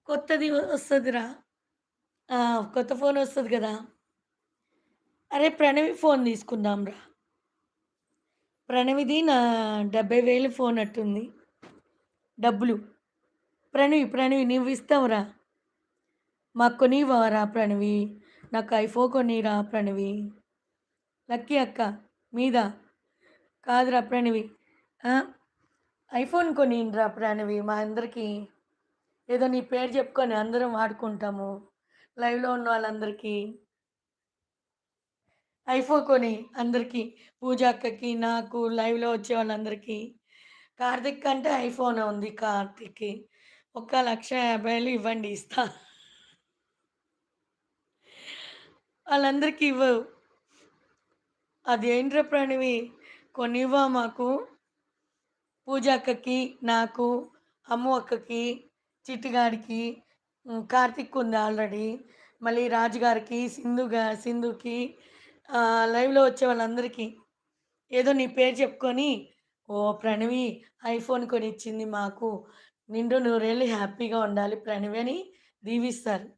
కొత్తది వస్తదిరా. ఆ! కొత్త ఫోనొస్తది గదా! అరే! ప్రణవి ఫోన్ తీసుకుందాంరా. ప్రణవిది 70,000 ఫోనట్టుంది. డబ్బులు. ప్రణవి నువ్విస్తావురా. మాకు కొనివ్వరా ప్రణవి? నాకు ఐఫోన్ కొనిరా ప్రణవి. లక్కీ అక్క మీద. కాదురా ప్రణవి. ఆ! ఐఫోన్ కొనియండిరా ప్రణవి మా అందరికి. ఏదో నీ పేరు చెప్పుకొని అందరం వాడుకుంటాము. లైవ్‌లో ఉన్న వాళ్ళందరికీ. ఐఫోన్ కొని అందరికి. పూజ అక్కకి, నాకు లైవ్‌లో వచ్చే వాళ్ళందరికీ. కార్తిక్ అంటే ఐఫోన్ ఉంది కార్తిక్‌కి. ఒక 1,50,000 ఇవ్వండి ఇస్తా. ఆళ్ళందరికి ఇవ్వవు. అదేంట్రా ప్రణవి కొనివ్వా మాకు? పూజ అక్కకి, నాకు, అమ్ము అక్కకి, చిట్టిగాడికి, కార్తిక్ ఉంది ఆల్రెడీ. మళ్ళీ రాజుగారికి, సింధుకి లైవ్‌లో వచ్చే వాళ్ళందరికీ. ఏదో నీ పేరు చెప్పుకొని, "ఓహ్! ప్రణవి ఐఫోన్ కొనిచ్చింది మాకు. నిండు నూరేళ్ళు హ్యాపీగా ఉండాలి ప్రణవి" అని దీవిస్తారు.